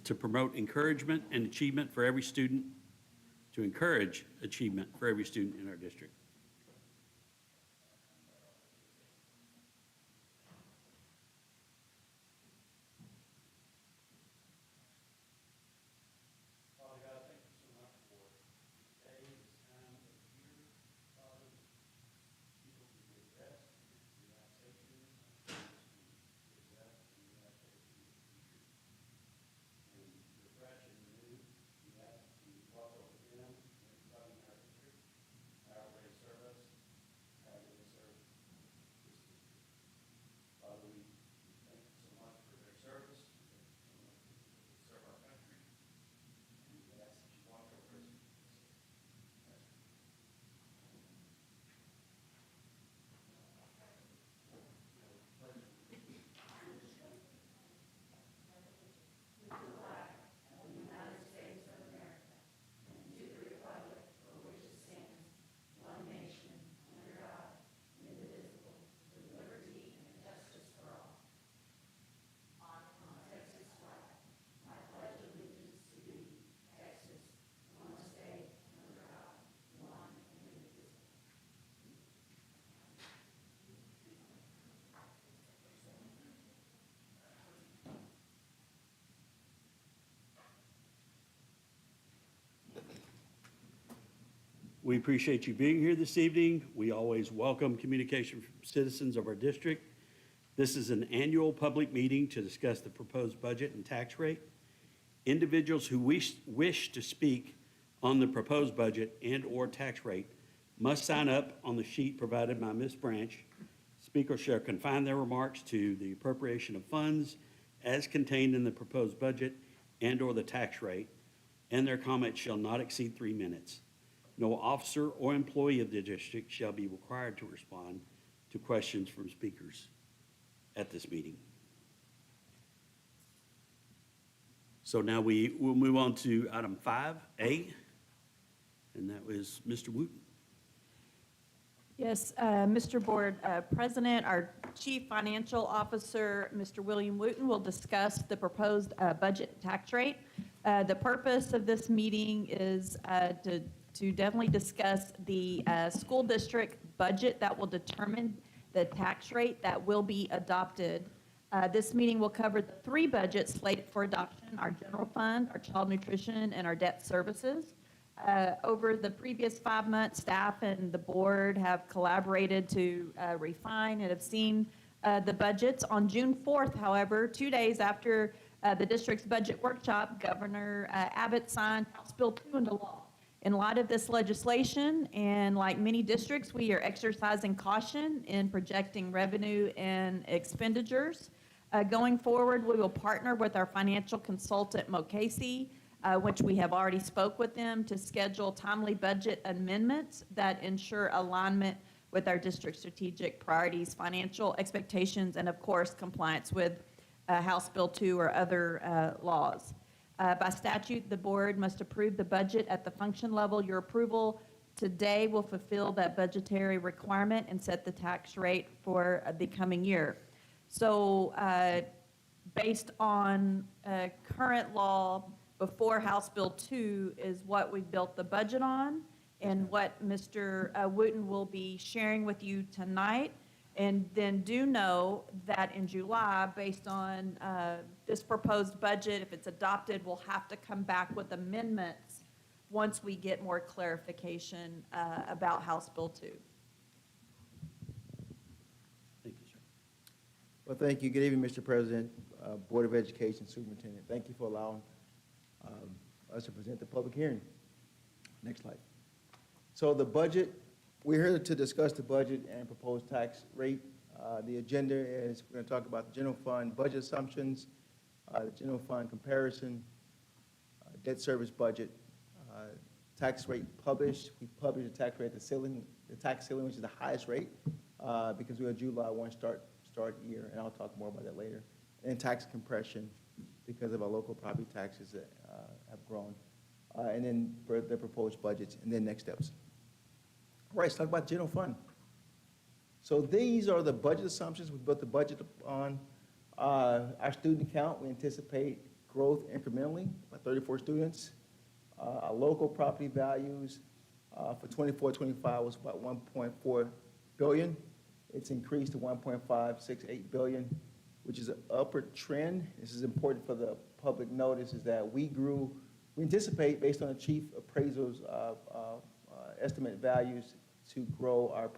to promote encouragement and achievement for every student, to encourage achievement for every student in our district. We appreciate you being here this evening. We always welcome communication from citizens of our district. This is an annual public meeting to discuss the proposed budget and tax rate. Individuals who wish to speak on the proposed budget and/or tax rate must sign up on the sheet provided by Ms. Branch. Speakers shall confine their remarks to the appropriation of funds as contained in the proposed budget and/or the tax rate, and their comments shall not exceed 3 minutes. No officer or employee of the district shall be required to respond to questions from speakers at this meeting. So now we will move on to item 5A, and that was Mr. Wooten. Yes, Mr. Board President, our Chief Financial Officer, Mr. William Wooten, will discuss the proposed budget tax rate. The purpose of this meeting is to definitely discuss the school district budget that will determine the tax rate that will be adopted. This meeting will cover the 3 budgets slated for adoption: our general fund, our child nutrition, and our debt services. Over the previous 5 months, staff and the board have collaborated to refine and have seen the budgets. On June 4th, however, 2 days after the district's budget workshop, Governor Abbott signed House Bill 2 into law. In light of this legislation, and like many districts, we are exercising caution in projecting revenue and expenditures. Going forward, we will partner with our financial consultant, Mukasey, which we have already spoke with them, to schedule timely budget amendments that ensure alignment with our district strategic priorities, financial expectations, and of course, compliance with House Bill 2 or other laws. By statute, the board must approve the budget at the function level. Your approval today will fulfill that budgetary requirement and set the tax rate for the coming year. So based on current law, before House Bill 2 is what we built the budget on, and what Mr. Wooten will be sharing with you tonight. And then do know that in July, based on this proposed budget, if it's adopted, we'll have to come back with amendments once we get more clarification about House Bill 2. Thank you, sir. Well, thank you. Good evening, Mr. President, Board of Education Superintendent. Thank you for allowing us to present the public hearing. Next slide. So the budget, we're here to discuss the budget and proposed tax rate. The agenda is we're going to talk about the general fund budget assumptions, the general fund comparison, debt service budget, tax rate published. We published the tax rate, the tax ceiling, which is the highest rate, because we are July 1 start year, and I'll talk more about that later. And tax compression, because of our local property taxes that have grown, and then for the proposed budgets, and then next steps. All right, let's talk about general fund. So these are the budget assumptions we built the budget on. Our student count, we anticipate growth incrementally by 34 students. Our local property values for 24-25 was about $1.4 billion. It's increased to $1.568 billion, which is an upward trend. This is important for the public notice, is that we anticipate, based on the chief appraiser's estimate values, to grow our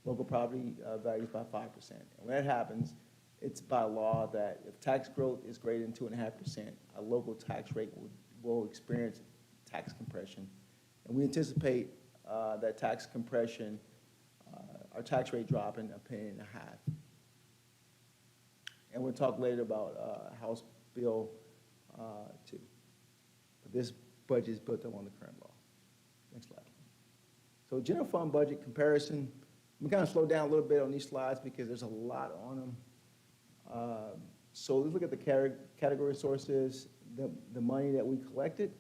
local property values by 5%. And when that happens, it's by law that if tax growth is greater than 2.5%, a local tax rate will experience tax compression. And we anticipate that tax compression, our tax rate dropping $0.015. And we'll talk later about House Bill 2. But this budget is built on the current law. Next slide. So general fund budget comparison, I'm going to slow down a little bit on these slides because there's a lot on them. So let's look at the category sources, the money that we collected.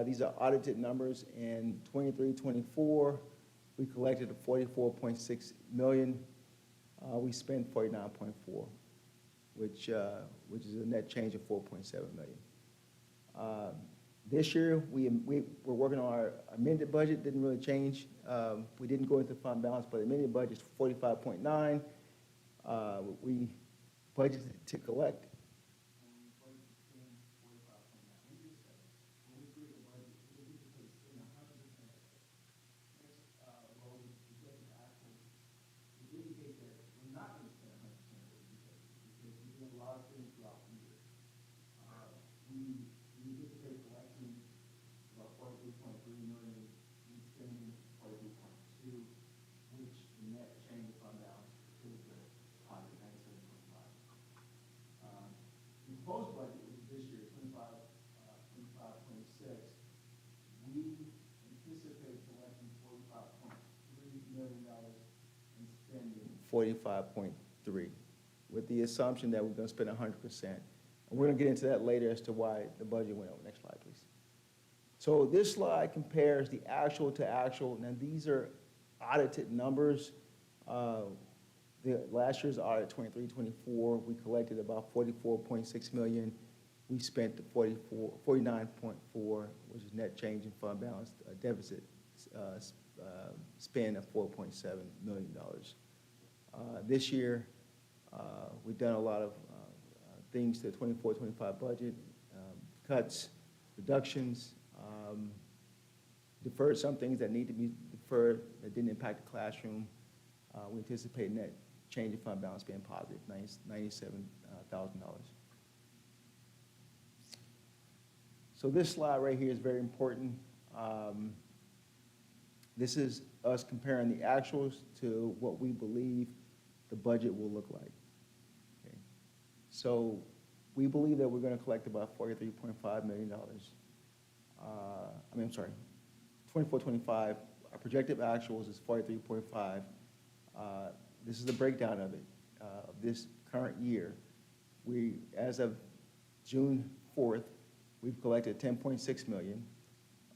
These are audited numbers. In 23-24, we collected $44.6 million. We spent $49.4, which is a net change of $4.7 million. This year, we're working on our amended budget. Didn't really change. We didn't go into fund balance, but the amended budget is $45.9. We budgeted to collect. Proposed budget was this year, 25, 26. We anticipate collecting $45.3 million and spending 45.3, with the assumption that we're going to spend 100%. And we're going to get into that later as to why the budget went over. Next slide, please. So this slide compares the actual to actual. Now, these are audited numbers. Last year's audit, 23-24, we collected about $44.6 million. We spent 49.4, which is net change in fund balance, a deficit spend of $4.7 million. This year, we've done a lot of things to the 24-25 budget, cuts, reductions, deferred some things that need to be deferred that didn't impact the classroom. We anticipate net change in fund balance being positive, $97,000. So this slide right here is very important. This is us comparing the actuals to what we believe the budget will look like. Okay. So we believe that we're going to collect about $43.5 million. I'm sorry, 24-25, our projected actuals is 43.5. This is the breakdown of it, of this current year. As of June 4th, we've collected $10.6 million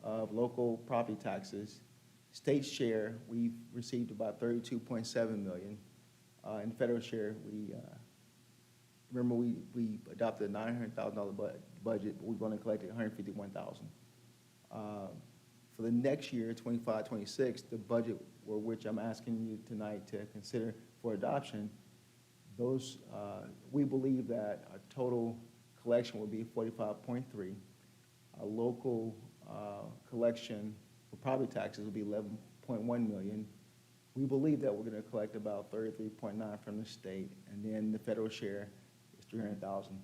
of local property taxes. State share, we've received about $32.7 million. In federal share, remember we adopted a $900,000 budget, but we've only collected $151,000. For the next year, 25-26, the budget for which I'm asking you tonight to consider for adoption, we believe that our total collection will be 45.3. Our local collection for property taxes will be 11.1 million. We believe that we're going to collect about 33.9 from the state, and then the federal share is 300,000.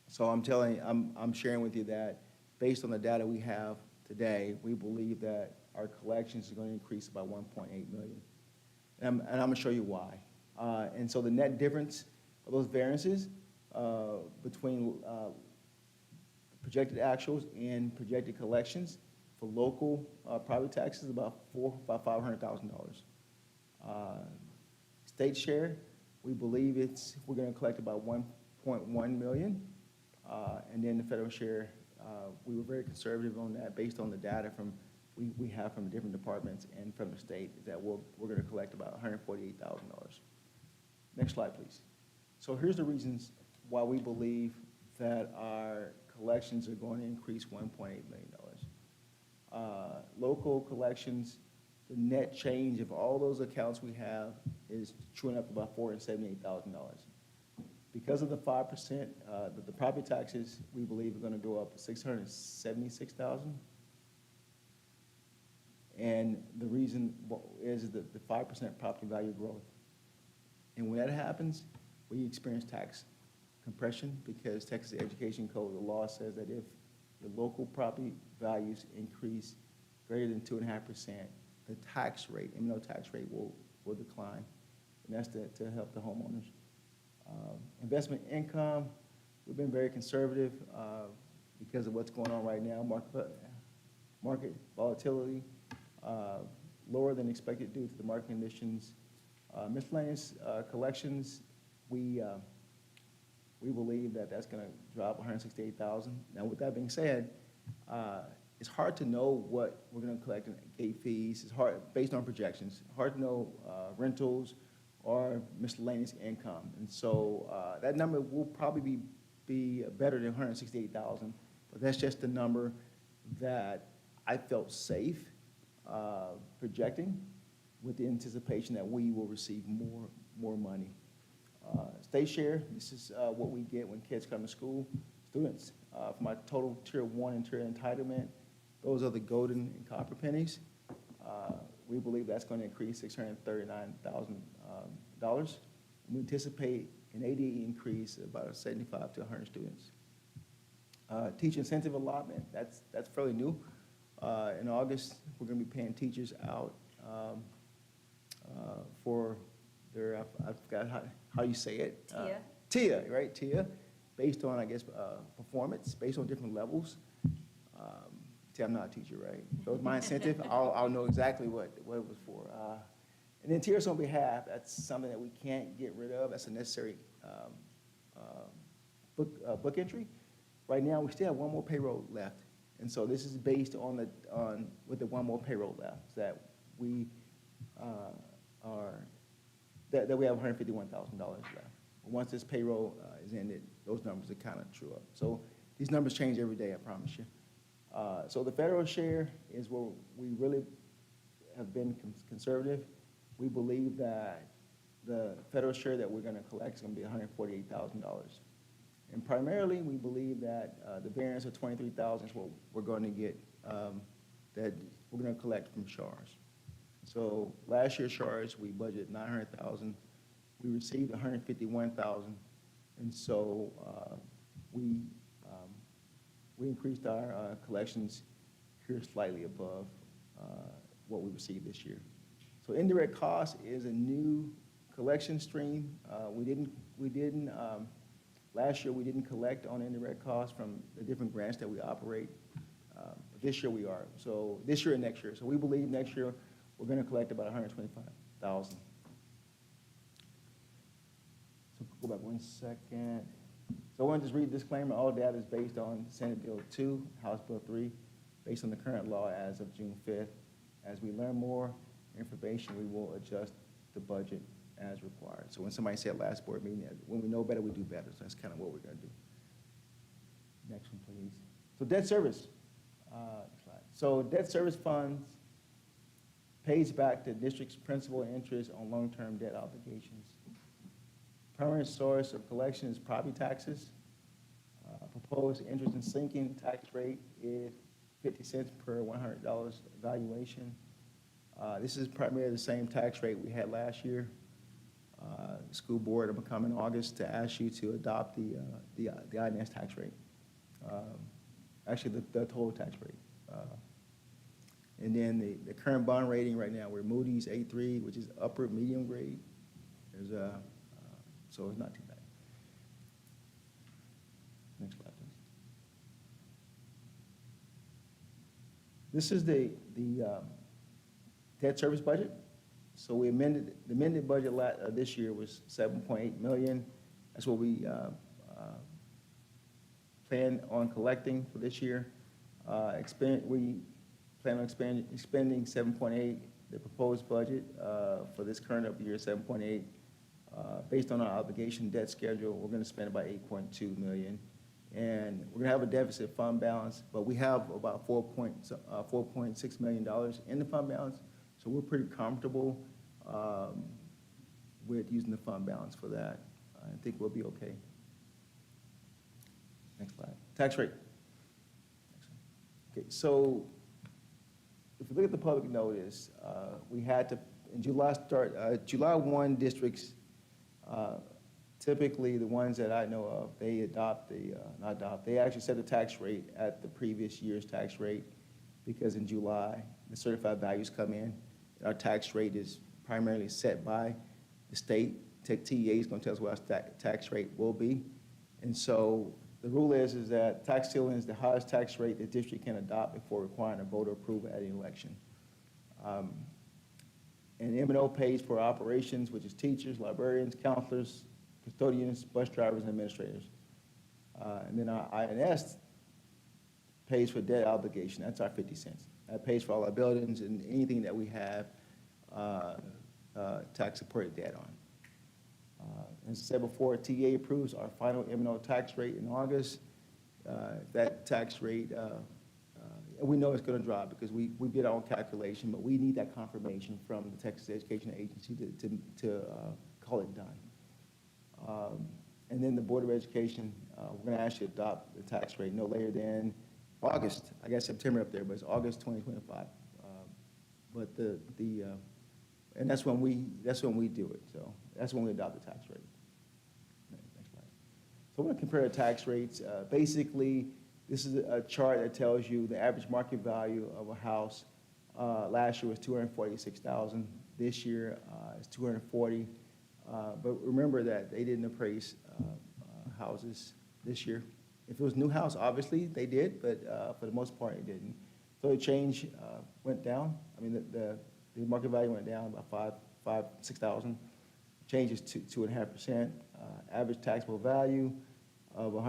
So I'm sharing with you that based on the data we have today, we believe that our collections are going to increase by 1.8 million. And I'm going to show you why. And so the net difference of those variances between projected actuals and projected collections for local property taxes is about $500,000. State share, we believe we're going to collect about 1.1 million. And then the federal share, we were very conservative on that based on the data we have from different departments and from the state, that we're going to collect about $148,000. Next slide, please. So here's the reasons why we believe that our collections are going to increase $1.8 million. Local collections, the net change of all those accounts we have is chewing up about $478,000. Because of the 5%, the property taxes, we believe are gonna go up $676,000. And the reason is the 5% property value growth. And when that happens, we experience tax compression because Texas Education Code, the law says that if the local property values increase greater than 2.5%, the tax rate, M&O tax rate will decline. And that's to help the homeowners. Investment income, we've been very conservative because of what's going on right now, market volatility, lower than expected due to the market conditions. Miscellaneous collections, we believe that that's going to drop $168,000. Now, with that being said, it's hard to know what we're going to collect in gate fees. It's hard, based on projections, hard to know rentals or miscellaneous income. And so that number will probably be better than $168,000, but that's just the number that I felt safe projecting with the anticipation that we will receive more money. State share, this is what we get when kids come to school. Students, for my total tier 1 and tier entitlement, those are the golden and copper pennies. We believe that's going to increase $639,000. We anticipate an ADE increase of about 75 to 100 students. Teacher incentive allotment, that's fairly new. In August, we're going to be paying teachers out for their, I forgot how you say it. TIA, right, TIA, based on, I guess, performance, based on different levels. See, I'm not a teacher, right? So it's my incentive, I'll know exactly what it was for. And then tiers on behalf, that's something that we can't get rid of. That's a necessary book entry. Right now, we still have one more payroll left. And so this is based on with the one more payroll left, that we that we have $151,000 left. Once this payroll is ended, those numbers are kind of true up. So these numbers change every day, I promise you. So the federal share is where we really have been conservative. We believe that the federal share that we're going to collect is going to be $148,000. And primarily, we believe that the variance of $23,000 is what we're going to get, that we're going to collect from SHARs. So last year's SHARs, we budgeted $900,000. We received $151,000. And so we increased our collections here slightly above what we received this year. So indirect cost is a new collection stream. Last year we didn't collect on indirect costs from the different grants that we operate. But this year we are. So this year and next year. So we believe next year we're going to collect about $125,000. So go back 1 second. So I want to just read the disclaimer. All data is based on Senate Bill 2, House Bill 3, based on the current law as of June 5th. As we learn more information, we will adjust the budget as required. So when somebody said last board meeting, when we know better, we do better. So that's kind of what we're going to do. Next one, please. So debt service. Slide. So debt service funds pays back the district's principal and interest on long-term debt obligations. Primary source of collection is property taxes. Proposed interest and sinking tax rate is 50 cents per $100 valuation. This is primarily the same tax rate we had last year. School board, I'm going to come in August to ask you to adopt the INS tax rate. Actually, the total tax rate. And then the current bond rating right now, we're Moody's A3, which is upper medium grade. There's so it's not too bad. Next slide, please. This is the debt service budget. So we the amended budget this year was $7.8 million. That's what we plan on collecting for this year. We plan on expending 7.8. The proposed budget for this current year is 7.8. Based on our obligation debt schedule, we're going to spend about $8.2 million. And we're gonna have a deficit fund balance, but we have about $4.6 million in the fund balance. So we're pretty comfortable with using the fund balance for that. I think we'll be okay. Next slide. Tax rate. Okay, so if you look at the public notice, we had to, in July 1 districts, typically the ones that I know of, they they actually set the tax rate at the previous year's tax rate, because in July, the certified values come in. Our tax rate is primarily set by the state. TEA is going to tell us what our tax rate will be. And so the rule is that tax ceiling is the highest tax rate the district can adopt before requiring a voter approval at an election. And M&O pays for operations, which is teachers, librarians, counselors, custodians, bus drivers, and administrators. And then our INS pays for debt obligation. That's our 50 cents. That pays for all our buildings and anything that we have tax-supported debt on. As I said before, TA approves our final M&O tax rate in August. That tax rate, we know it's going to drop because we did our own calculation, but we need that confirmation from the Texas Education Agency to call it done. And then the Board of Education, we're going to ask you to adopt the tax rate no later than August. I got September up there, but it's August 2025. And that's when we do it. So that's when we adopt the tax rate. Next slide. So we're going to compare the tax rates. Basically, this is a chart that tells you the average market value of a house. Last year was $246,000. This year it's $240,000. But remember that they didn't appraise houses this year. If it was a new house, obviously they did, but for the most part it didn't. So the change went down. I mean, the market value went down about $6,000. Change is 2.5%. Average taxable value of a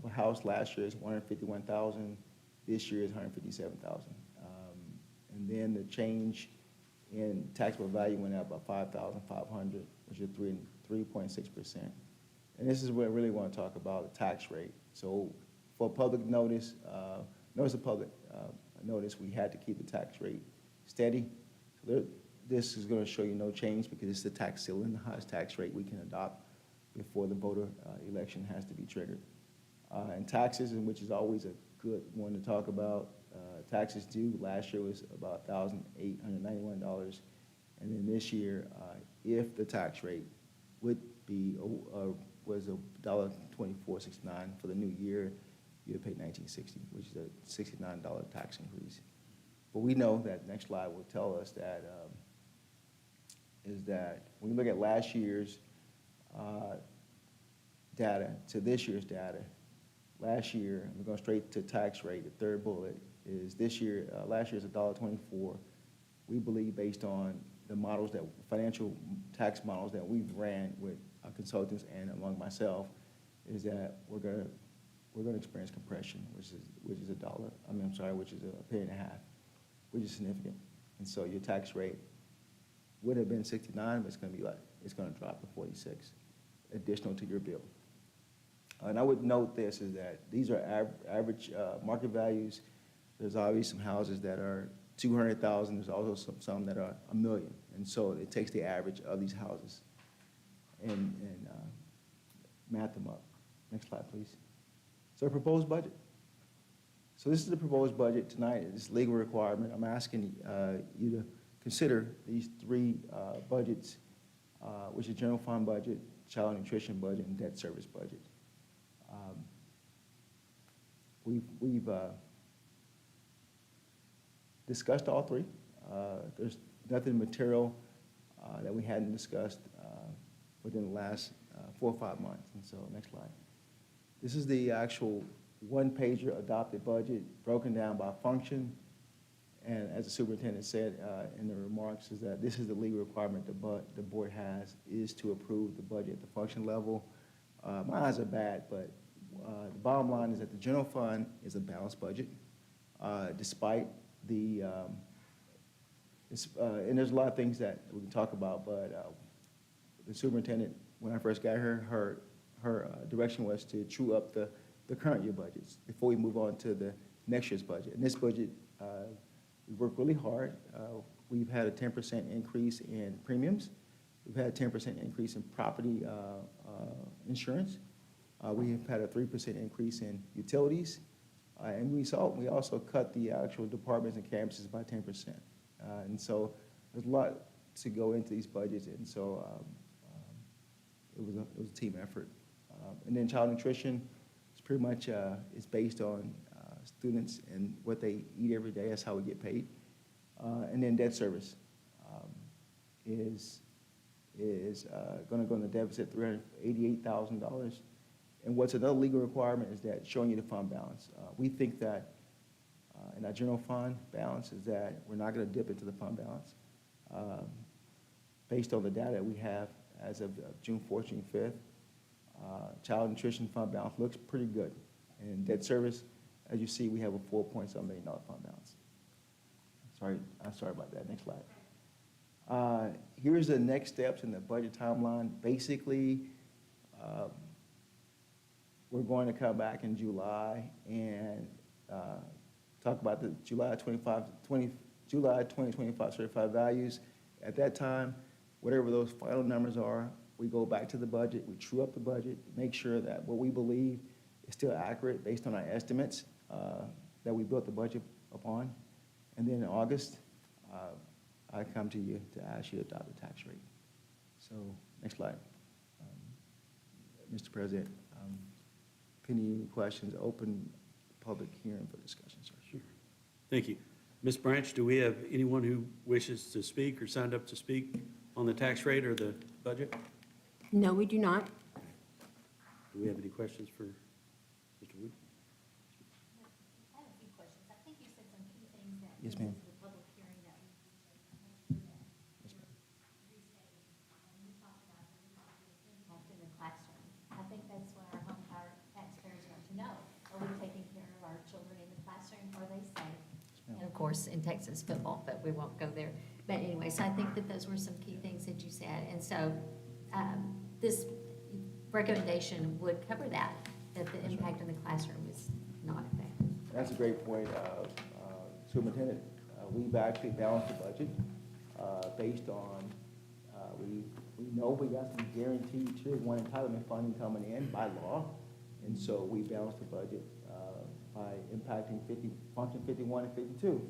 house last year is $151,000. This year is $157,000. And then the change in taxable value went up by $5,500, which is 3.6%. And this is what I really want to talk about, the tax rate. So for public notice, notice of public notice, we had to keep the tax rate steady. So this is going to show you no change because it's the tax ceiling, the highest tax rate we can adopt before the voter election has to be triggered. And taxes, which is always a good one to talk about, taxes due last year was about $1,891. And then this year, if the tax rate would be was $1.2469 for the new year, you'd pay $19.60, which is a $69 tax increase. But we know that next slide will tell us that is that when you look at last year's data to this year's data, last year, we're going straight to tax rate, the third bullet, is this year, last year's $1.24. We believe based on the models financial tax models that we've ran with our consultants and among myself, is that we're going to experience compression, which is a dollar. Which is a penny and a half, which is significant. And so your tax rate would have been 69, but it's going to drop to 46, additional to your bill. And I would note this is that these are average market values. There's obviously some houses that are 200,000. There's also some that are $1 million. And so it takes the average of these houses and math them up. Next slide, please. So proposed budget. So this is the proposed budget tonight. It's legal requirement. I'm asking you to consider these three budgets, which is general fund budget, child nutrition budget, and debt service budget. We've discussed all three. There's nothing material that we hadn't discussed within the last 4 or 5 months. And so next slide. This is the actual one-pager adopted budget broken down by function. And as the superintendent said in the remarks, is that this is the legal requirement the board has, is to approve the budget at the function level. My eyes are bad, but the bottom line is that the general fund is a balanced budget, despite the, and there's a lot of things that we can talk about, but the superintendent, when I first got her direction was to true up the current year budgets before we move on to the next year's budget. And this budget, we worked really hard. We've had a 10% increase in premiums. We've had a 10% increase in property insurance. We have had a 3% increase in utilities. And we also cut the actual departments and campuses by 10%. And so there's a lot to go into these budgets, and so it was a team effort. And then child nutrition is pretty much is based on students and what they eat every day. That's how we get paid. And then debt service is going to go in the deficit, $388,000. And what's another legal requirement is that showing you the fund balance. We think that in our general fund balance is that we're not going to dip into the fund balance. Based on the data that we have as of June 4th, June 5th, child nutrition fund balance looks pretty good. And debt service, as you see, we have a $4.7 million fund balance. I'm sorry about that. Next slide. Here's the next steps in the budget timeline. Basically, we're going to come back in July and talk about the July 2025 certified values. At that time, whatever those final numbers are, we go back to the budget, we true up the budget, make sure that what we believe is still accurate based on our estimates that we built the budget upon. And then in August, I come to you to ask you to adopt the tax rate. So next slide. Mr. President, any questions? Open public hearing for discussion, sir. Sure. Thank you. Ms. Branch, do we have anyone who wishes to speak or signed up to speak on the tax rate or the budget? No, we do not. Do we have any questions for Mr. Wood? I have a few questions. I think you said some key things that. Yes, ma'am. The public hearing that we restating. We talked about the impact in the classroom. I think that's what our taxpayers want to know. Are we taking care of our children in the classroom? Are they safe? And of course, in Texas football, but we won't go there. But anyway, so I think that those were some key things that you said. And so this recommendation would cover that the impact in the classroom is not affected. That's a great point, Superintendent. We've actually balanced the budget based on, we know we got some guaranteed Tier 1 entitlement funding coming in by law, and so we balanced the budget by impacting function 51 and 52,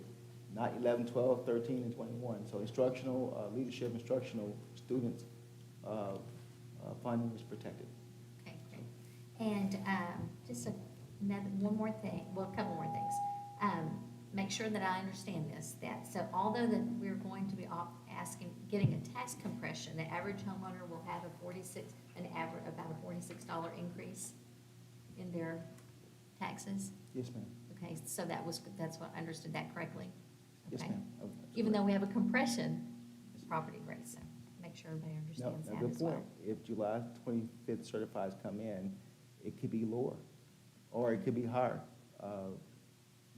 not 11, 12, 13, and 21. So instructional, leadership, instructional students funding is protected. Okay, great. And just one more thing, well, a couple more things. Make sure that I understand this, that, so although that we're going to be getting a tax compression, the average homeowner will have about a $46 increase in their taxes? Yes, ma'am. Okay, so that's what I understood that correctly? Yes, Okay. ma'am. Even though we have a compression of property rates, so make sure everybody No, understands that good as well. point. If July 25th certifieds come in, it could be lower, or it could be higher.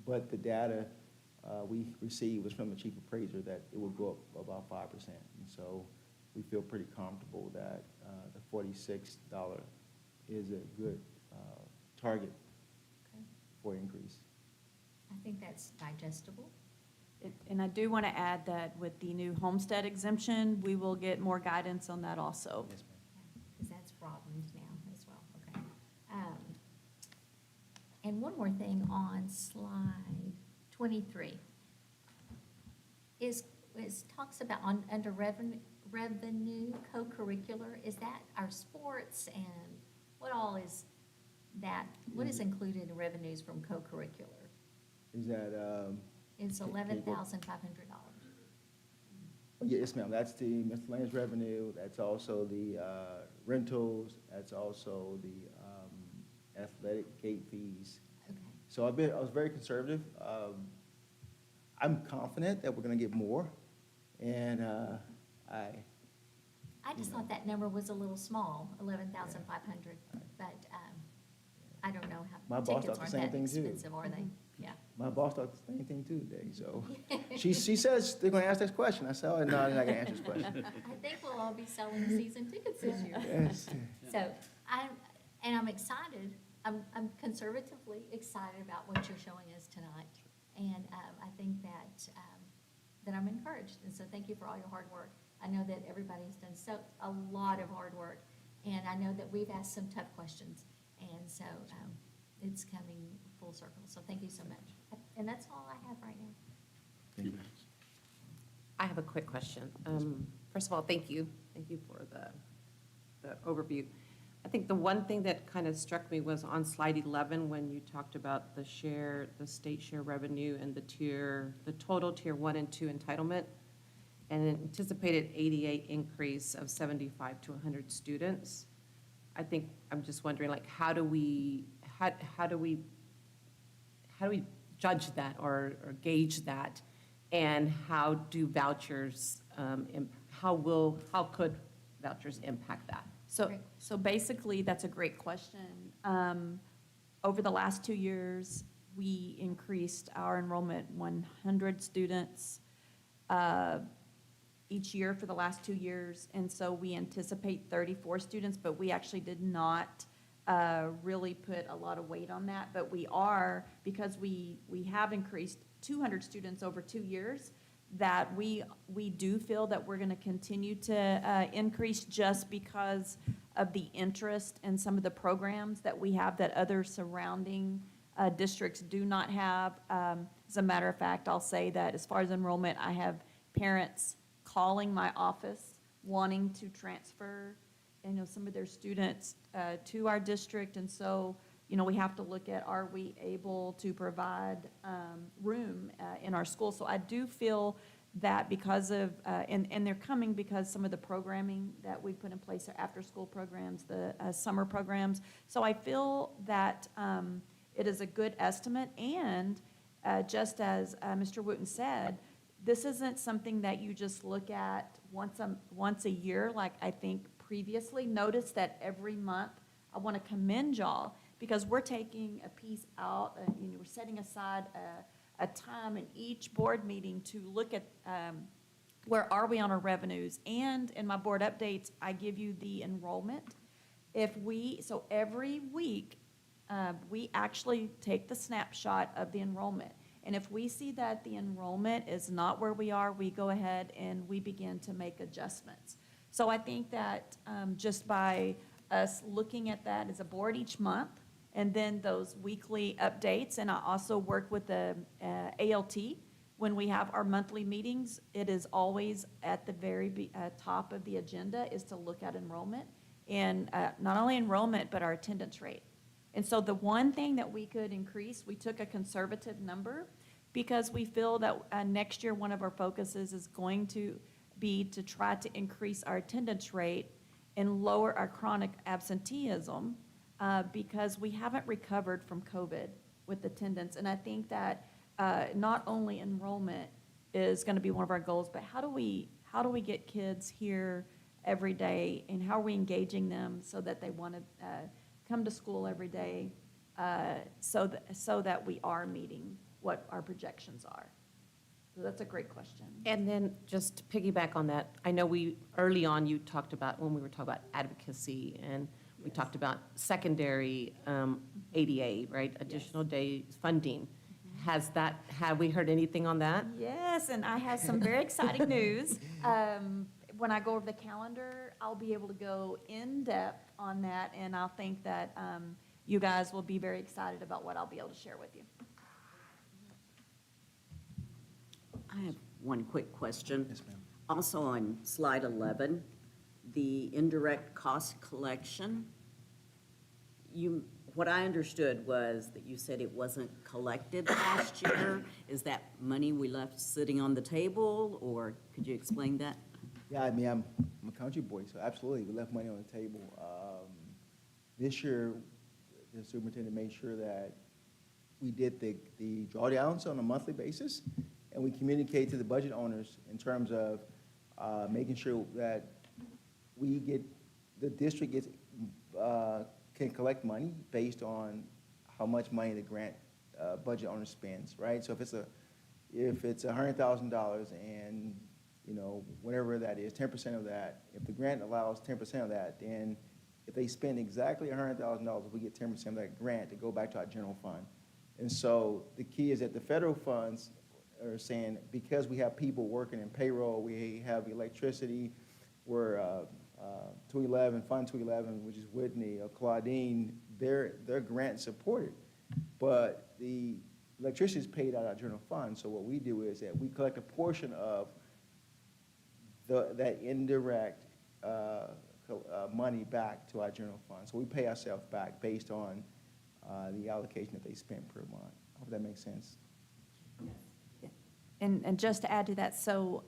But the data we received was from the chief appraiser that it will go up about 5%. And so we feel pretty comfortable that the $46 is a good target Okay. for increase. I think that's digestible. And I do want to add that with the new homestead exemption, we will get more guidance on that also. Yes, ma'am. Because that's broadened now as well, okay. And one more thing on slide 23. Talks about under revenue co-curricular, is that our sports and what all is that? What is included in revenues from co-curricular? Is that, It's Can you go- $11,500. yes, ma'am, that's the miscellaneous revenue, that's also the rentals, that's also the athletic gate fees. Okay. So I was very conservative. I'm confident that we're gonna get more, and I just thought that number was a little small, 11,500, but I don't know My how, boss tickets thought the aren't same that thing, too. expensive, are they? Yeah. my boss thought the same thing too today, so. She says they're gonna ask this question. I said, oh, no, they're not gonna answer this question. I think we'll all be selling season tickets this year. Yes. So, and I'm excited, I'm conservatively excited about what you're showing us tonight. And I think that I'm encouraged. And so thank you for all your hard work. I know that everybody's done a lot of hard work. And I know that we've asked some tough questions. And so it's coming full circle. So thank you so much. And that's all I have right now. Thank you. I have a quick question. First of all, thank you. Thank you for the overview. I think the one thing that kind of struck me was on slide 11, when you talked about the state share revenue and the total tier 1 and 2 entitlement, and an anticipated 88 increase of 75 to 100 students. I'm just wondering, like, how do we judge that or gauge that? And how do vouchers, how could vouchers impact that? So basically, that's a great question. Over the last 2 years, we increased our enrollment 100 students each year for the last 2 years. And so we anticipate 34 students, but we actually did not really put a lot of weight on that. But we are, because we have increased 200 students over 2 years, that we do feel that we're going to continue to increase just because of the interest in some of the programs that we have that other surrounding districts do not have. As a matter of fact, I'll say that as far as enrollment, I have parents calling my office wanting to transfer, some of their students to our district. And so, we have to look at, are we able to provide room in our school? So I do feel that because of, and they're coming because some of the programming that we put in place, are after-school programs, the summer programs. So I feel that it is a good estimate. And just as Mr. Wooten said, this isn't something that you just look at once a year, like I think previously. Notice that every month, I want to commend y'all, because we're taking a piece out, we're setting aside a time in each board meeting to look at where are we on our revenues. And in my board updates, I give you the enrollment. So every week, we actually take the snapshot of the enrollment. And if we see that the enrollment is not where we are, we go ahead and we begin to make adjustments. So I think that just by us looking at that as a board each month, and then those weekly updates, and I also work with the ALT. When we have our monthly meetings, it is always at the very top of the agenda is to look at enrollment, and not only enrollment, but our attendance rate. And so the one thing that we could increase, we took a conservative number, because we feel that next year one of our focuses is going to be to try to increase our attendance rate and lower our chronic absenteeism, because we haven't recovered from COVID with attendance. And I think that not only enrollment is going to be one of our goals, but how do we get kids here every day, and how are we engaging them so that they want to come to school every day, so that we are meeting what our projections are. So that's a great question. And then just to piggyback on that, I know early on, you talked about, when we were talking about advocacy, and we talked about secondary ADA, right? Additional day funding. Have we heard anything on that? Yes, and I have some very exciting news. When I go over the calendar, I'll be able to go in depth on that, and I'll think that you guys will be very excited about what I'll be able to share with you. I have one quick question. Yes, ma'am. Also on slide 11, the indirect cost collection, what I understood was that you said it wasn't collected last year. Is that money we left sitting on the table, or could you explain that? Yeah, I mean, I'm a country boy, so absolutely, we left money on the table. This year, the superintendent made sure that we did the drawdowns on a monthly basis, and we communicate to the budget owners in terms of making sure that the district can collect money based on how much money the grant budget owner spends, right? So if it's $100,000 and, whatever that is, 10% of that, if the grant allows 10% of that, then if they spend exactly $100,000, we get 10% of that grant to go back to our general fund. And so the key is that the federal funds are saying, because we have people working in payroll, we have electricity, we're 211, Fund 211, which is Whitney or Claudine, they're grant supported. But the electricity is paid out of our general fund. So what we do is that we collect a portion of that indirect money back to our general fund. So we pay ourselves back based on the allocation that they spent per month. I hope that makes sense. And just to add to that, so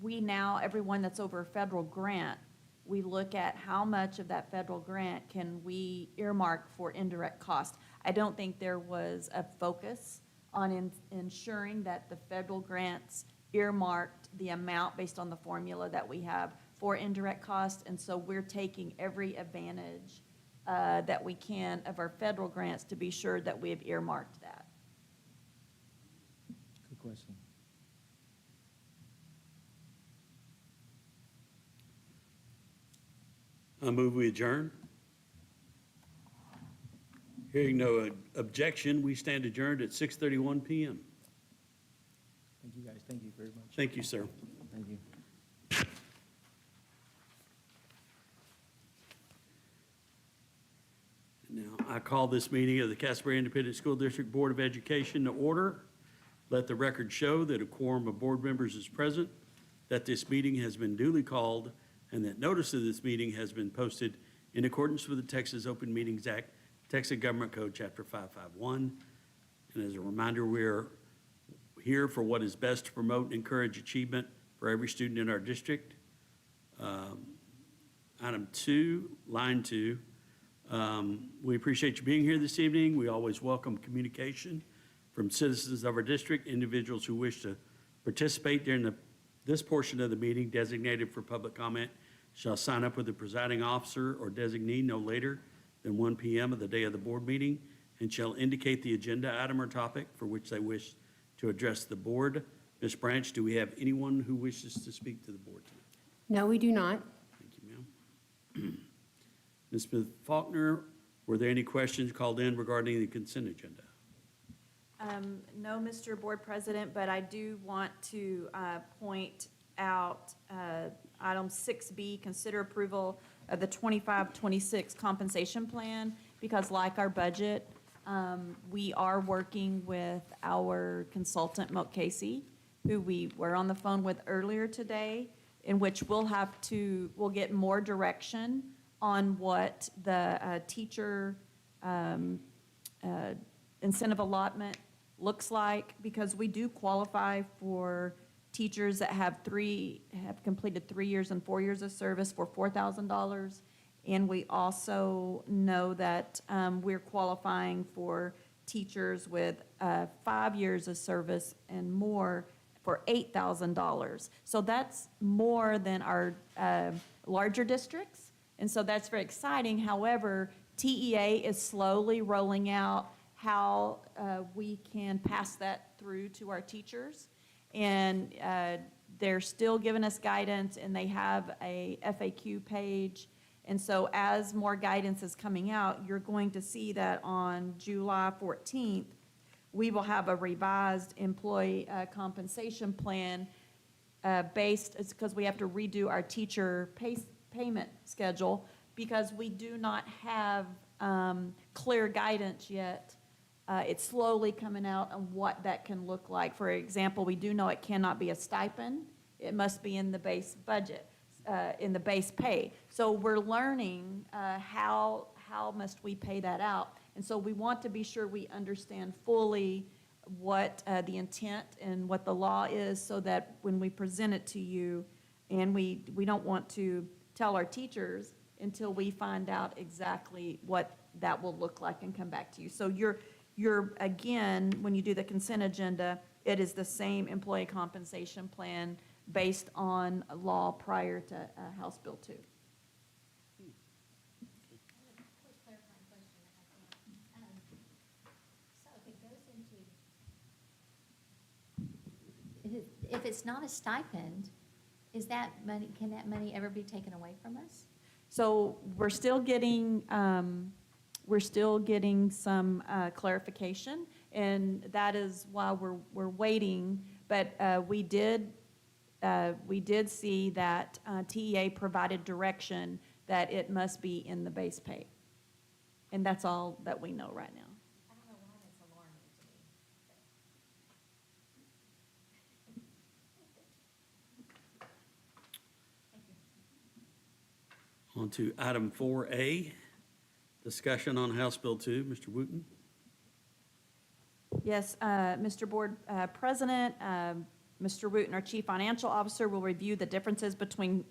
we now, everyone that's over a federal grant, we look at how much of that federal grant can we earmark for indirect cost. I don't think there was a focus on ensuring that the federal grants earmarked the amount based on the formula that we have for indirect cost, and so we're taking every advantage that we can of our federal grants to be sure that we have earmarked that. Good question. I move we adjourn. Hearing no objection, we stand adjourned at 6:31 PM. Thank you, guys. Thank you very much. Thank you, sir. Thank you. Now, I call this meeting of the Castleberry Independent School District Board of Education to order. Let the record show that a quorum of board members is present, that this meeting has been duly called, and that notice of this meeting has been posted in accordance with the Texas Open Meetings Act, Texas Government Code, Chapter 551. And as a reminder, we're here for what is best to promote and encourage achievement for every student in our district. Item 2, line 2. We appreciate you being here this evening. We always welcome communication from citizens of our district. Individuals who wish to participate during this portion of the meeting designated for public comment shall sign up with the presiding officer or designee no later than 1 PM of the day of the board meeting, and shall indicate the agenda item or topic for which they wish to address the board. Ms. Branch, do we have anyone who wishes to speak to the board tonight? No, we do not. Thank you, ma'am. Ms. Smith Faulkner, were there any questions called in regarding the consent agenda? No, Mr. Board President, but I do want to point out item 6B, consider approval of the 25-26 compensation plan, because like our budget, we are working with our consultant, Moat Casey, who we were on the phone with earlier today, in which we'll get more direction on what the teacher incentive allotment looks like, because we do qualify for teachers that have completed 3 years and 4 years of service for $4,000. And we also know that we're qualifying for teachers with 5 years of service and more for $8,000. So that's more than our larger districts. And so that's very exciting. However, TEA is slowly rolling out how we can pass that through to our teachers. And they're still giving us guidance, and they have a FAQ page. And so as more guidance is coming out, you're going to see that on July 14th, we will have a revised employee compensation plan based, it's because we have to redo our teacher payment schedule, because we do not have clear guidance yet. It's slowly coming out on what that can look like. For example, we do know it cannot be a stipend. It must be in the base budget, in the base pay. So we're learning how must we pay that out. And so we want to be sure we understand fully what the intent and what the law is, so that when we present it to you, and we don't want to tell our teachers until we find out exactly what that will look like and come back to you. So you're again, when you do the consent agenda, it is the same employee compensation plan based on law prior to House Bill 2. Quick clarifying question, I think. So if it goes into, if it's not a stipend, is that money, can that money ever be taken away from us? So we're still getting some clarification, and that is why we're waiting. But we did see that TEA provided direction that it must be in the base pay. And that's all that we know right now. I don't know why that's alarming to me. On to item 4A, discussion on House Bill 2. Mr. Wooten? Yes, Mr. Board President, Mr. Wooten, our Chief Financial Officer, will review the differences between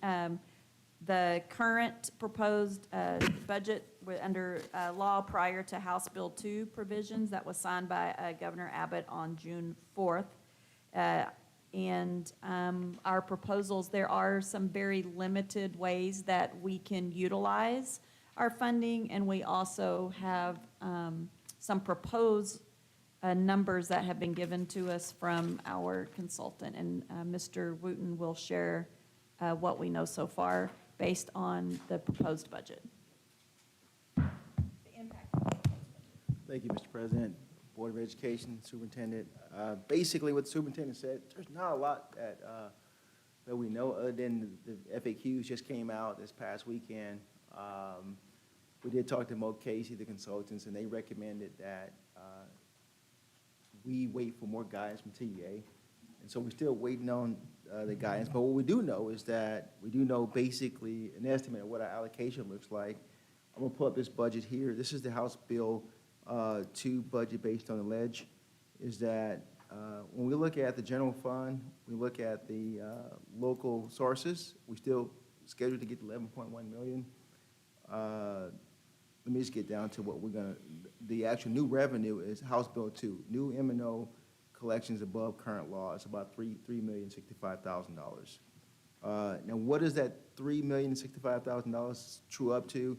the current proposed budget under law prior to House Bill 2 provisions that was signed by Governor Abbott on June 4th. And our proposals, there are some very limited ways that we can utilize our funding, and we also have some proposed numbers that have been given to us from our consultant. And Mr. Wooten will share what we know so far based on the proposed budget. Thank you, Mr. President, Board of Education, Superintendent. Basically, what the superintendent said, there's not a lot that we know other than the FAQs just came out this past weekend. We did talk to Mo Casey, the consultants, and they recommended that we wait for more guidance from TEA. And so we're still waiting on the guidance. But what we do know is that we do know basically an estimate of what our allocation looks like. I'm gonna pull up this budget here. This is the House Bill 2 budget based on the ledge. Is that when we look at the general fund, we look at the local sources, we still scheduled to get 11.1 million. Let me just get down to what we're gonna, the actual new revenue is House Bill 2. New M&O collections above current law, it's about $3,065,000. Now, what is that $3,065,000 true up to?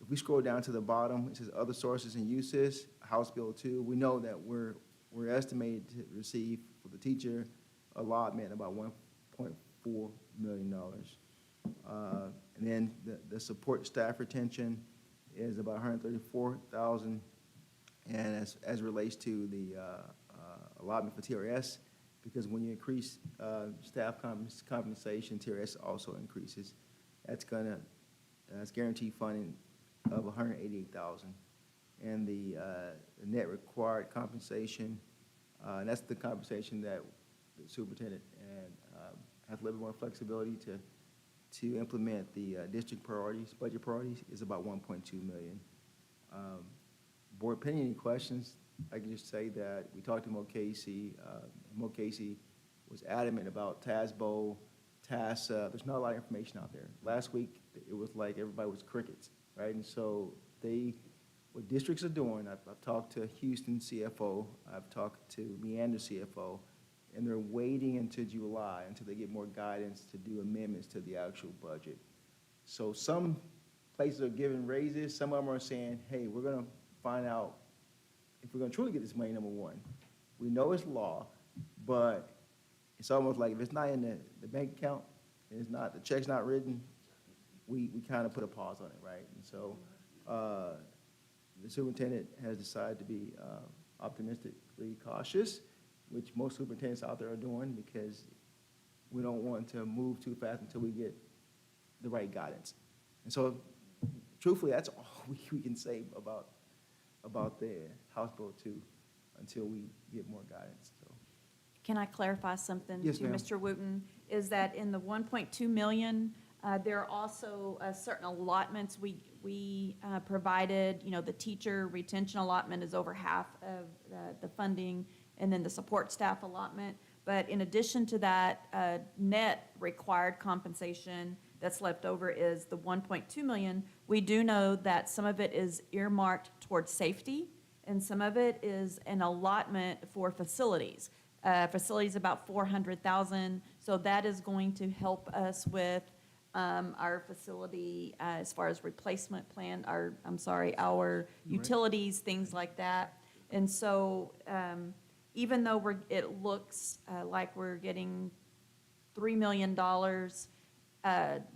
If we scroll down to the bottom, it says other sources and uses, House Bill 2. We know that we're estimated to receive for the teacher allotment about $1.4 million. And then the support staff retention is about $134,000. And as it relates to the allotment for TRS, because when you increase staff compensation, TRS also increases. That's guaranteed funding of $188,000. And the net required compensation, and that's the compensation that the superintendent and has a little bit more flexibility to implement the district priorities, budget priorities, is about $1.2 million. Board opinion, any questions? I can just say that we talked to Mo Casey. Mo Casey was adamant about TASBO, TASA. There's not a lot of information out there. Last week, it was like everybody was crickets, right? And so what districts are doing, I've talked to Houston CFO, I've talked to Meander CFO, and they're waiting until July, until they get more guidance to do amendments to the actual budget. So some places are giving raises, some of them are saying, hey, we're gonna find out if we're gonna truly get this money, number one. We know it's law, but it's almost like if it's not in the bank account, and it's not, the check's not written, we kind of put a pause on it, right? And so the superintendent has decided to be optimistically cautious, which most superintendents out there are doing, because we don't want to move too fast until we get the right guidance. And so truthfully, that's all we can say about the House Bill 2 until we get more guidance, so. Can I clarify something Yes, to ma'am. Mr. Wooten? Is that in the 1.2 million, there are also certain allotments we provided. You know, the teacher retention allotment is over half of the funding, and then the support staff allotment. But in addition to that, net required compensation that's left over is the 1.2 million. We do know that some of it is earmarked towards safety, and some of it is an allotment for facilities. Facilities about 400,000, so that is going to help us with our facility as far as replacement plan, our utilities, things like that. And so even though it looks like we're getting $3 million,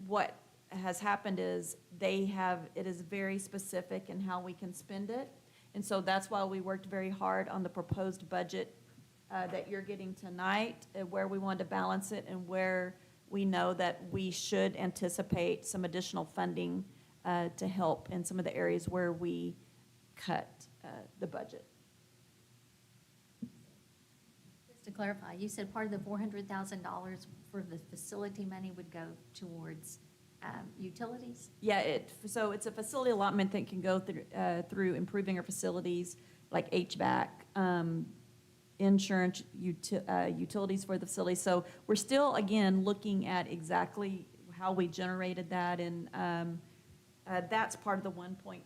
what has happened is it is very specific in how we can spend it. And so that's why we worked very hard on the proposed budget that you're getting tonight, where we wanted to balance it and where we know that we should anticipate some additional funding to help in some of the areas where we cut the budget. Just to clarify, you said part of the $400,000 for the facility money would go towards utilities? Yeah, so it's a facility allotment that can go through improving our facilities, like HVAC, insurance, utilities for the facility. So we're still, again, looking at exactly how we generated that, and that's part of the 1.2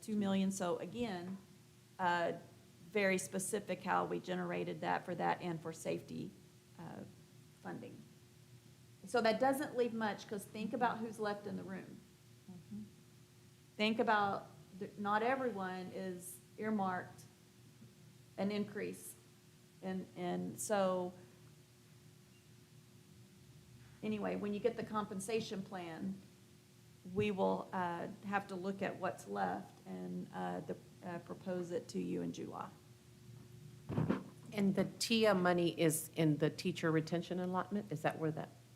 million. So again, very specific how we generated that for that and for safety funding. So that doesn't leave much, because think about who's left in the room. Think about, not everyone is earmarked an increase. And so, anyway, when you get the compensation plan, we will have to look at what's left and propose it to you in July. And the TIA money is in the teacher retention allotment? Is that where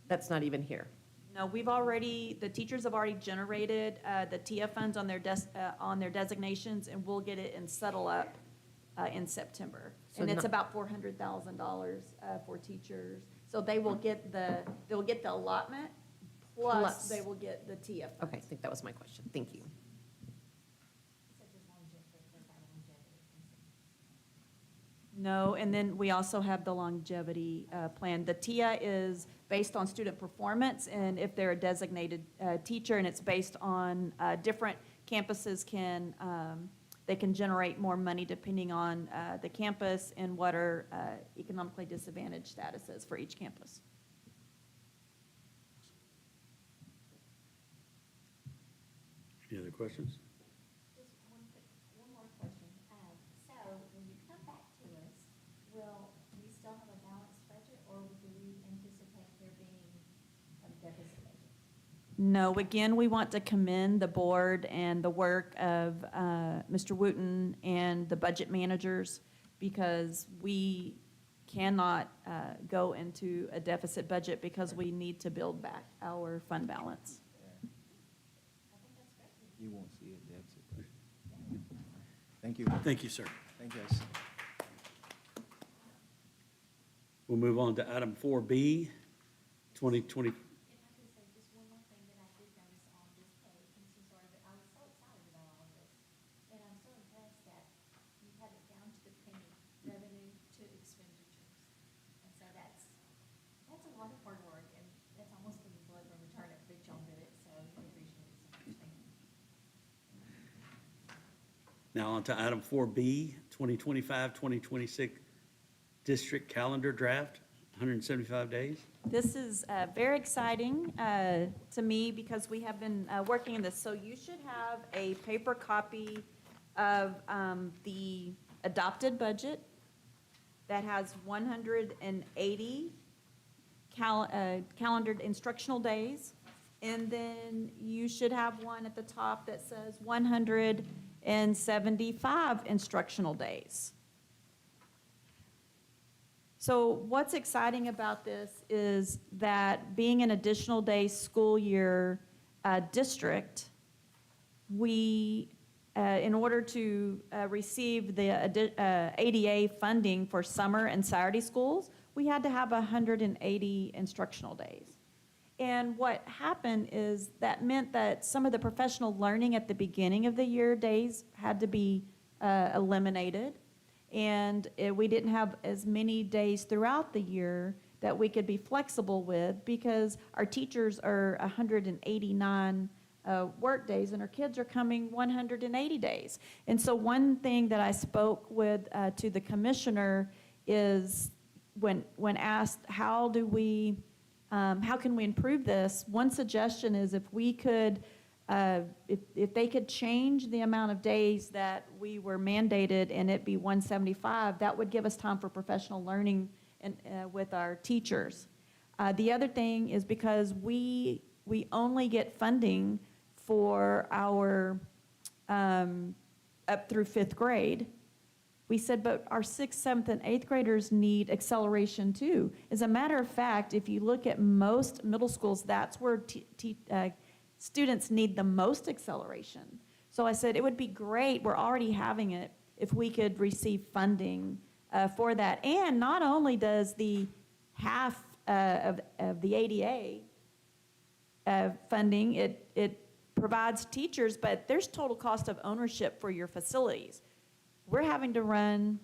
that's not even here? No, the teachers have already generated the TIA funds on their designations, and we'll get it and settle up in September. So And it's not- about $400,000 for teachers. So they'll get the allotment, plus Plus. they will get the TIA funds. Okay, I think that was my question. Thank you. No, and then we also have the longevity plan. The TIA is based on student performance, and if they're a designated teacher, and it's based on different campuses they can generate more money depending on the campus and what our economically disadvantaged status is for each campus. Any other questions? Just one more question. So when you come back to us, will we still have a balanced budget, or do we anticipate there being a deficit budget? No, again, we want to commend the board and the work of Mr. Wooten and the budget managers, because we cannot go into a deficit budget because we need to build back our fund balance. I think that's great. You won't see a deficit budget. Thank you. Thank you, sir. Thank you, guys. We'll move on to item 4B, 2020. If I could say just one more thing that I did notice on this page, and so sort of, I was so excited about all of this. And I'm so impressed that you have it down to the penny, revenue to expenditures. And so that's a lot of hard work, and that's almost the blood from a turnip that y'all did it, so I appreciate it so much. Thank you. Now on to item 4B, 2025-2026 district calendar draft, 175 days. This is very exciting to me because we have been working on this. So you should have a paper copy of the adopted budget that has 180 calendared instructional days. And then you should have one at the top that says 175 instructional days. So what's exciting about this is that being an additional day school year district, we, in order to receive the ADA funding for summer and Saturday schools, we had to have 180 instructional days. And what happened is that meant that some of the professional learning at the beginning of the year days had to be eliminated. And we didn't have as many days throughout the year that we could be flexible with because our teachers are 189 work days and our kids are coming 180 days. And so one thing that I spoke with to the commissioner is when asked how can we improve this, one suggestion is if we could if they could change the amount of days that we were mandated and it be 175, that would give us time for professional learning and, with our teachers. The other thing is because we we only get funding for our, up through 5th grade. We said, but our 6th, 7th, and 8th graders need acceleration too. As a matter of fact, if you look at most middle schools, that's where students need the most acceleration. So I said, it would be great, we're already having it, if we could receive funding for that. And not only does the half of the ADA funding, it provides teachers, but there's total cost of ownership for your facilities. We're having to run,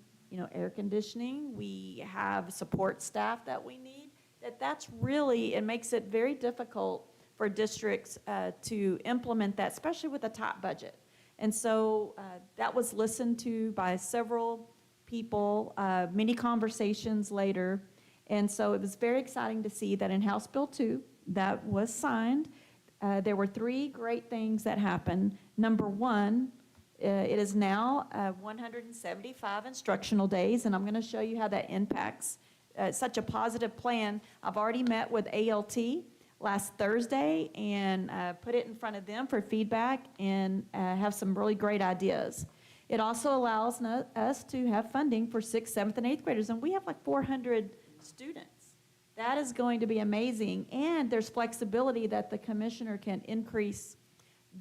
air conditioning. We have support staff that we need. That's really, it makes it very difficult for districts to implement that, especially with a top budget. And so that was listened to by several people, many conversations later. And so it was very exciting to see that in House Bill 2, that was signed. There were 3 great things that happened. Number 1, it is now 175 instructional days, and I'm going to show you how that impacts such a positive plan. I've already met with ALT last Thursday and put it in front of them for feedback and have some really great ideas. It also allows us to have funding for 6th, 7th, and 8th graders, and we have like 400 students. That is going to be amazing, and there's flexibility that the commissioner can increase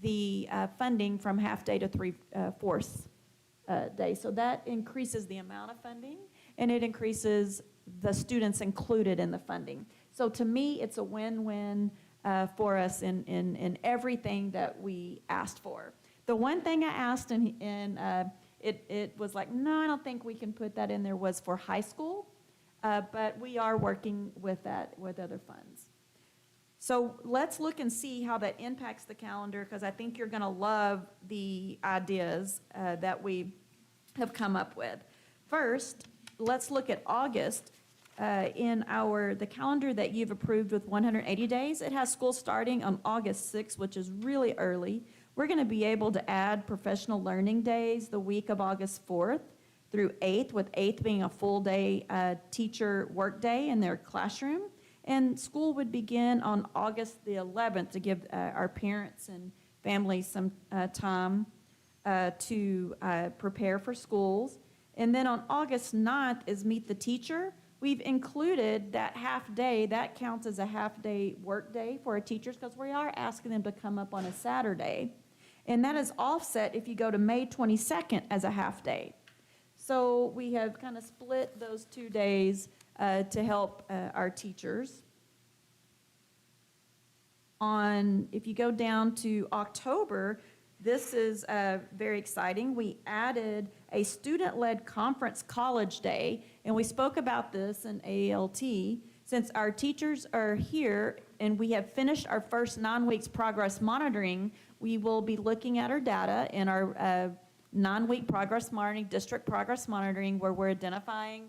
the funding from half day to 3/4 day. So that increases the amount of funding, and it increases the students included in the funding. So to me, it's a win-win for us in everything that we asked for. The one thing I asked, and it was like, no, I don't think we can put that in there, was for high school, but we are working with that with other funds. So let's look and see how that impacts the calendar, because I think you're going to love the ideas that we have come up with. First, let's look at August. In the calendar that you've approved with 180 days, it has school starting on August 6th, which is really early. We're going to be able to add professional learning days the week of August 4th through 8th, with 8th being a full day teacher work day in their classroom. And school would begin on August the 11th to give our parents and families some time to prepare for schools. And then on August 9th is Meet the Teacher. We've included that half day, that counts as a half day work day for our teachers, because we are asking them to come up on a Saturday. And that is offset if you go to May 22nd as a half day. So we have kind of split those 2 days to help our teachers. If you go down to October, this is very exciting. We added a student-led conference college day, and we spoke about this in ALT. Since our teachers are here and we have finished our first 9 weeks progress monitoring, we will be looking at our data in our 9-week progress monitoring, district progress monitoring, where we're identifying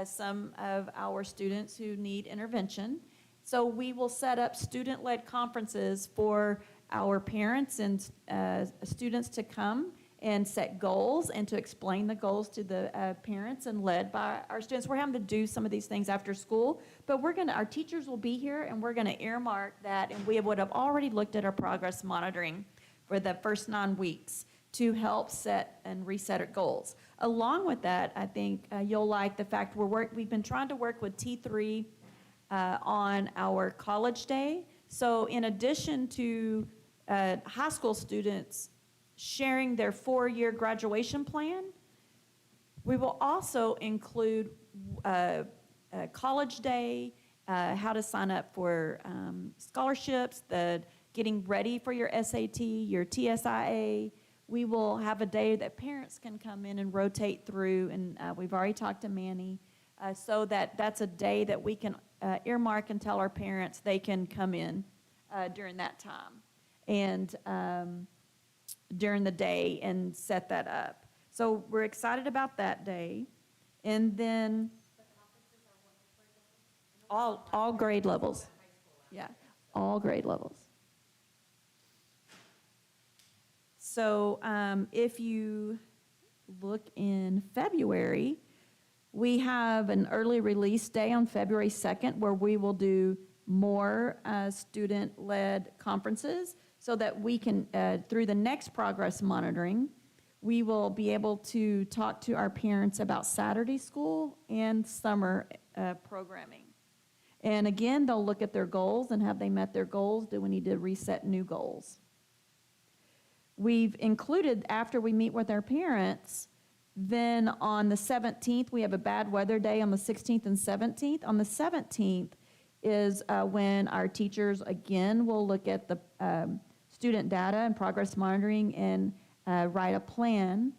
some of our students who need intervention. So we will set up student-led conferences for our parents and students to come and set goals and to explain the goals to the parents and led by our students. We're having to do some of these things after school, but our teachers will be here, and we're gonna earmark that, and we would have already looked at our progress monitoring for the first 9 weeks to help set and reset our goals. Along with that, I think you'll like the fact we've been trying to work with T3 on our college day. So in addition to high school students sharing their 4-year graduation plan, we will also include college day, how to sign up for scholarships, getting ready for your SAT, your TSIA. We will have a day that parents can come in and rotate through, and we've already talked to Manny, so that's a day that we can earmark and tell our parents they can come in during that time and during the day and set that up. So we're excited about that day. And then all grade levels. Yeah, all grade levels. So if you look in February, we have an early release day on February 2nd where we will do more student-led conferences so that we can, through the next progress monitoring, we will be able to talk to our parents about Saturday school and summer programming. And again, they'll look at their goals and have they met their goals? Do we need to reset new goals? We've included, after we meet with our parents, then on the 17th, we have a bad weather day on the 16th and 17th. On the 17th is when our teachers, again, will look at the student data and progress monitoring and write a plan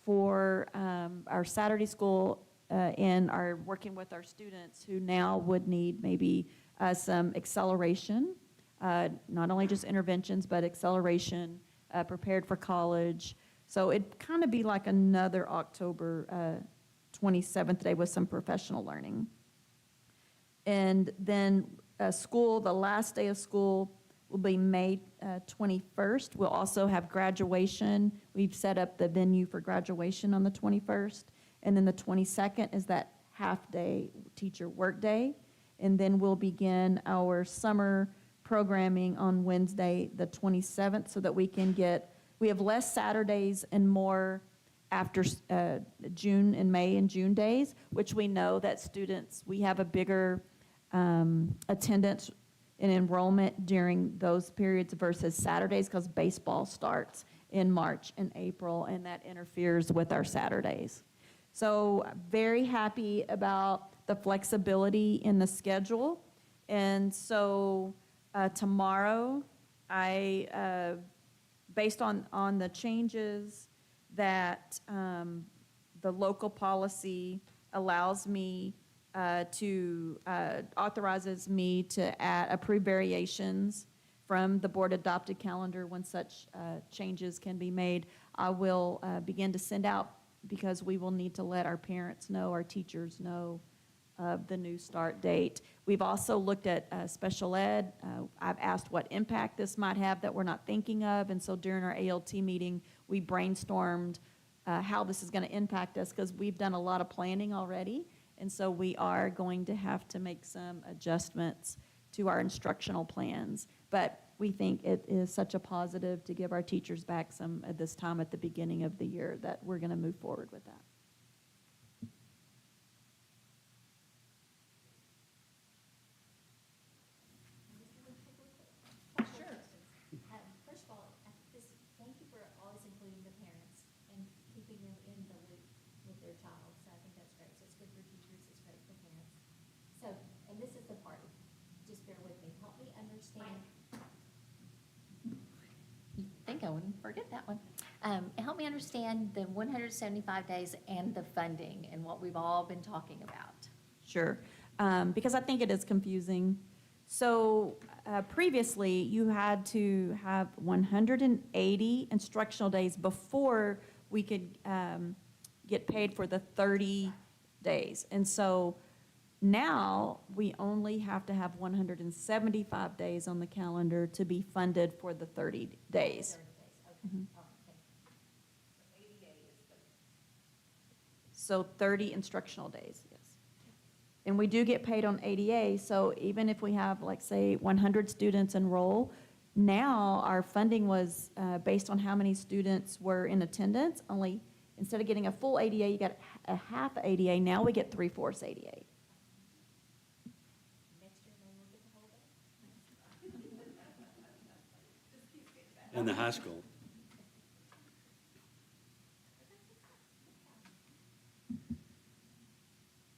for our Saturday school and are working with our students who now would need maybe some acceleration, not only just interventions, but acceleration, prepared for college. So it'd kind of be like another October 27th day with some professional learning. And then school, the last day of school will be May 21st. We'll also have graduation. We've set up the venue for graduation on the 21st. And then the 22nd is that half-day teacher workday. And then we'll begin our summer programming on Wednesday, the 27th, so that we have less Saturdays and more after June and May and June days, which we know that students, we have a bigger attendance and enrollment during those periods versus Saturdays because baseball starts in March and April, and that interferes with our Saturdays. So very happy about the flexibility in the schedule. And so tomorrow, based on the changes that the local policy allows me authorizes me to approve variations from the board adopted calendar when such changes can be made, I will begin to send out, because we will need to let our parents know, our teachers know of the new start date. We've also looked at special ed. I've asked what impact this might have that we're not thinking of, and so during our ALT meeting, we brainstormed how this is going to impact us, because we've done a lot of planning already, and so we are going to have to make some adjustments to our instructional plans. But we think it is such a positive to give our teachers back some at this time at the beginning of the year that we're going to move forward with that. First of all, thank you for always including the parents and keeping them in the loop with their child. So I think that's great. So it's good for teachers, it's great for parents. So, and this is the part, just bear with me. Help me understand. You think I wouldn't forget that one. Help me understand the 175 days and the funding and what we've all been talking about. Sure, because I think it is confusing. So previously, you had to have 180 instructional days before we could get paid for the 30 days. And so now we only have to have 175 days on the calendar to be funded for the 30 days. 30 days, okay. Mhm. All right, thank you. So 30 instructional days, yes. And we do get paid on ADA, so even if we have, like, say, 100 students enroll, now our funding was based on how many students were in attendance. Only, instead of getting a full ADA, you got a half ADA. Now we get 3/4 ADA. Next year, maybe we'll get the whole day. In the high school.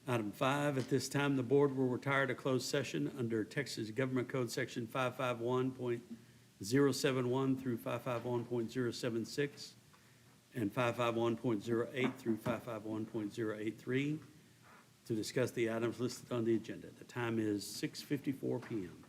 Item 5, at this time, the board will retire to closed session under Texas Government Code Section 551.071 through 551.076 and 551.08 through 551.083 to discuss the items listed on the agenda. The time is 6:54 p.m.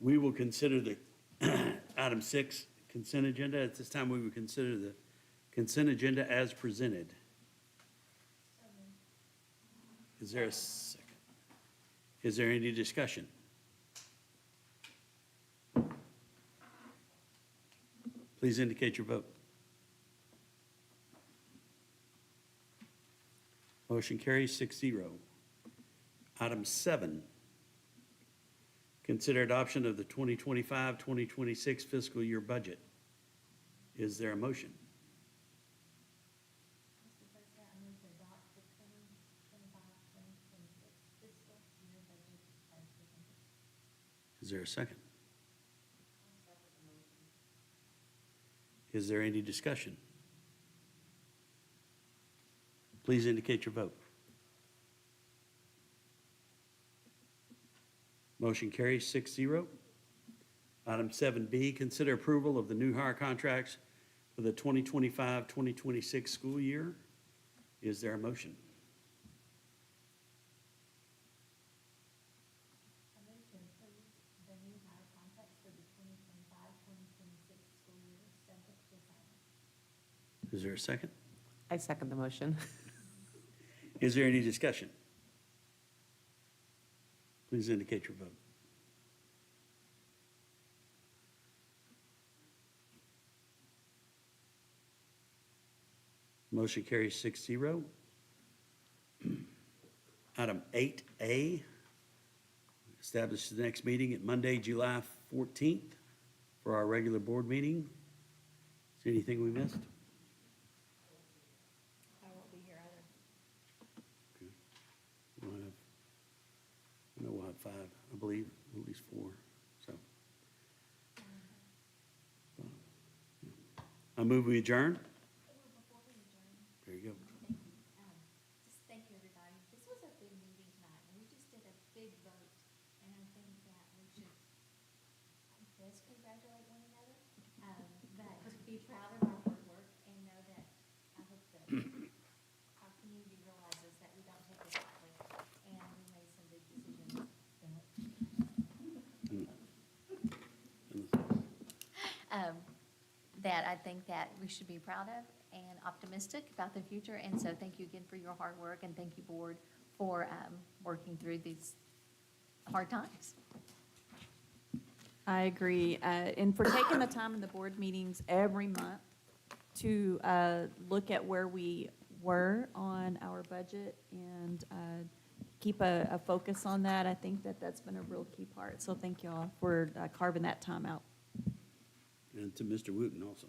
We will consider the item 6 consent agenda. At this time, we will consider the consent agenda as presented. Is there a second? Is there any discussion? Please indicate your vote. Motion carries 6-0. Item 7, consider adoption of the 2025-2026 fiscal year budget. Is there a motion? Mr. President, I move to adopt the 2025-2026 fiscal year budget as presented. Is there a second? Is there any discussion? Please indicate your vote. Motion carries 6-0. Item 7B, consider approval of the new hire contracts for the 2025-2026 school year. Is there a motion? I move to approve the new hire contracts for the 2025-2026 school year, subject to assignment. Is there a second? I second the motion. Is there any discussion? Please indicate your vote. Motion carries 6-0. Item 8A, establish the next meeting at Monday, July 14th for our regular board meeting. Is there anything we missed? I won't be here either. Okay. I know we'll have 5, I believe, at least 4, so. I move we adjourn. Before we adjourn, There you go. thank you. Just thank you, everybody. This was a big meeting tonight, and we just did a big vote, and I think that we should, I guess, congratulate one another, but be proud of our hard work and know that I hope that our community realizes that we don't take this lightly, and we made some big decisions. That I think that we should be proud of and optimistic about the future. And so thank you again for your hard work, and thank you, board, for working through these hard times. I agree, and for taking the time in the board meetings every month to look at where we were on our budget and keep a focus on that. I think that that's been a real key part. So thank you all for carving that time out. And to Mr. Wooten also,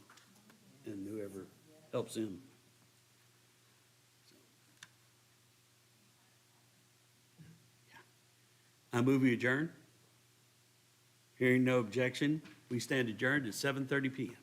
and whoever helps him. I move we adjourn. Hearing no objection, we stand adjourned at 7:30 PM.